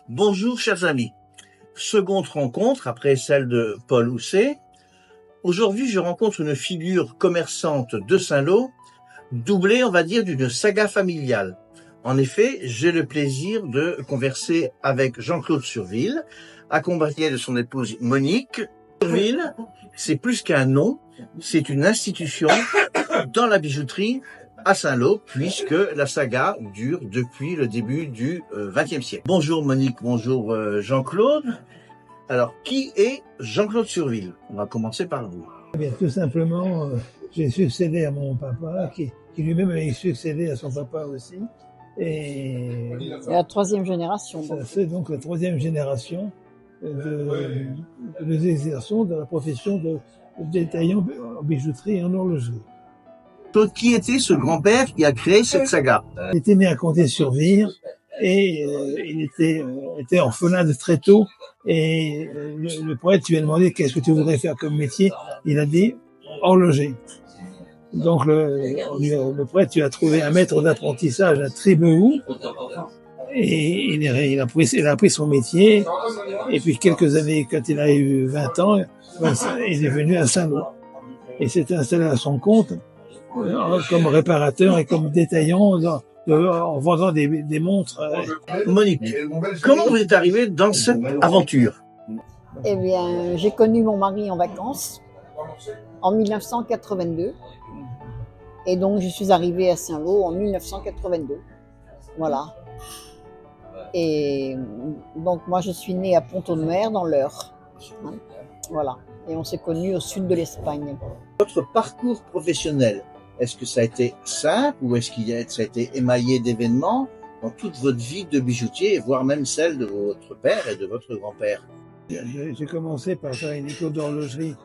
Bonjour chers amis, seconde rencontre après celle de Paul Housset. Aujourd'hui je rencontre une figure commerçante de Saint-Lô, doublée on va dire d'une saga familiale. En effet, j'ai le plaisir de converser avec Jean-Claude Surville, accompagné de son épouse Monique. Surville, c'est plus qu'un nom, c'est une institution dans la bijouterie à Saint-Lô, puisque la saga dure depuis le début du XXe siècle. Bonjour Monique, bonjour Jean-Claude. Alors, qui est Jean-Claude Surville? On va commencer par vous. Eh bien, tout simplement, j'ai succédé à mon papa, qui lui-même avait succédé à son papa aussi. Et la troisième génération. Ça fait donc la troisième génération de nous exerçons de la profession de détaillant en bijouterie et en horlogerie. Qui était ce grand-père qui a créé cette saga? Il était né à Comté-sur-Vire et il était orphelin de très tôt. Et le poète lui a demandé qu'est-ce que tu voudrais faire comme métier. Il a dit horloger. Donc le poète lui a trouvé un maître d'apprentissage à Tribehou et il a appris son métier. Et puis quelques années, quand il a eu 20 ans, il est venu à Saint-Lô et s'est installé à son compte comme réparateur et comme détaillant en vendant des montres. Monique, comment vous êtes arrivée dans cette aventure? Eh bien, j'ai connu mon mari en vacances en 1982. Et donc, je suis arrivée à Saint-Lô en 1982. Voilà. Et donc, moi, je suis née à Pont-Audemer, dans l'Eure. Voilà. Et on s'est connus au sud de l'Espagne. Votre parcours professionnel, est-ce que ça a été simple ou est-ce que ça a été émaillé d'événements dans toute votre vie de bijoutier, voire même celle de votre père et de votre grand-père? J'ai commencé par faire une école d'horlogerie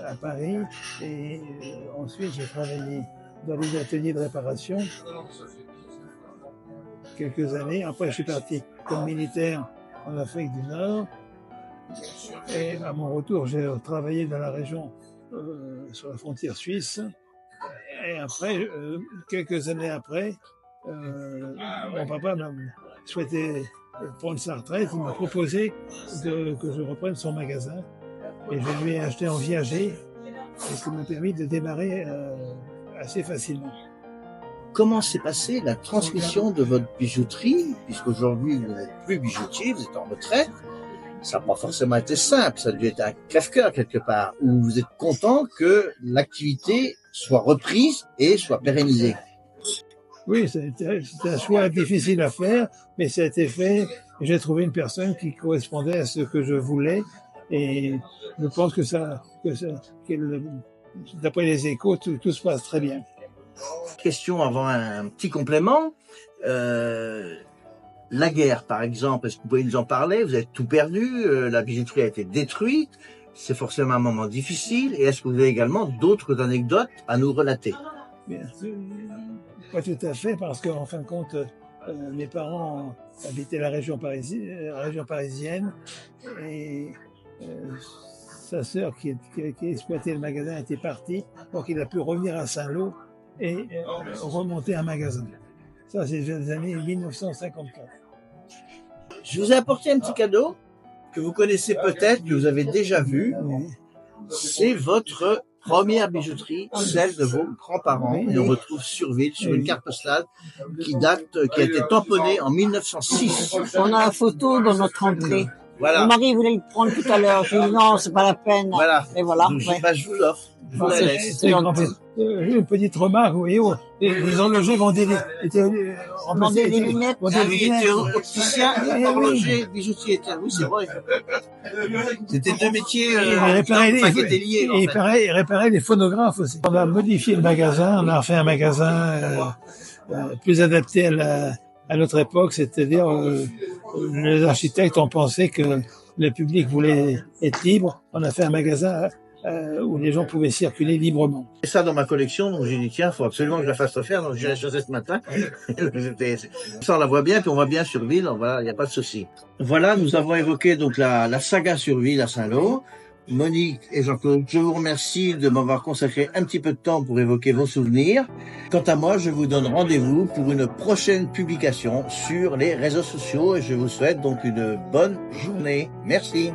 à Paris et ensuite j'ai travaillé dans les ateliers de réparation quelques années. Après, je suis parti comme militaire en Afrique du Nord. Et à mon retour, j'ai travaillé dans la région sur la frontière suisse. Et après, quelques années après, mon papa souhaitait prendre sa retraite. Il m'a proposé que je reprenne son magasin. Et je lui ai acheté en viager, ce qui m'a permis de démarrer assez facilement. Comment s'est passée la transmission de votre bijouterie, puisqu'aujourd'hui vous n'êtes plus bijoutier, vous êtes en retraite? Ça n'a pas forcément été simple, ça a dû être un crève-cœur quelque part, où vous êtes content que l'activité soit reprise et soit pérennisée. Oui, c'était un choix difficile à faire, mais ça a été fait. J'ai trouvé une personne qui correspondait à ce que je voulais, et je pense que d'après les échos, tout se passe très bien. Question avant un petit complément. La guerre, par exemple, est-ce que vous pouvez nous en parler? Vous avez tout perdu, la bijouterie a été détruite, c'est forcément un moment difficile. Et est-ce que vous avez également d'autres anecdotes à nous relater? Bien sûr, pas tout à fait, parce qu'en fin de compte, mes parents habitaient la région parisienne et sa sœur qui exploitait le magasin était partie, donc il a pu revenir à Saint-Lô et remonter un magasin. Ça, c'est les années 1954. Je vous ai apporté un petit cadeau que vous connaissez peut-être, que vous avez déjà vu. Oui. C'est votre première bijouterie, celle de vos grands-parents. Et on retrouve Surville sur une carte postale qui a été tamponnée en 1906. On a la photo dans notre entrée. Voilà. Mon mari voulait le prendre tout à l'heure. Je lui ai dit non, c'est pas la peine. Voilà. Et voilà. Donc, Ouais. je vous l'offre. Je vous la laisse. C'est une petite remarque, vous voyez, les horlogers vendaient Vendaient des lunettes. Opticien, horloger, bijoutier. Oui, c'est vrai. C'était deux métiers qui étaient liés. Et il réparait les phonographes aussi. On a modifié le magasin, on a fait un magasin plus adapté à notre époque, c'est-à-dire les architectes ont pensé que le public voulait être libre. On a fait un magasin où les gens pouvaient circuler librement. C'est ça dans ma collection, donc j'ai dit tiens, il faut absolument que je la fasse refaire, donc je l'ai acheté ce matin. Ça on la voit bien, puis on voit bien Surville, voilà, il n'y a pas de souci. Voilà, nous avons évoqué donc la saga Surville à Saint-Lô. Monique et Jean-Claude, je vous remercie de m'avoir consacré un petit peu de temps pour évoquer vos souvenirs. Quant à moi, je vous donne rendez-vous pour une prochaine publication sur les réseaux sociaux et je vous souhaite donc une bonne journée. Merci.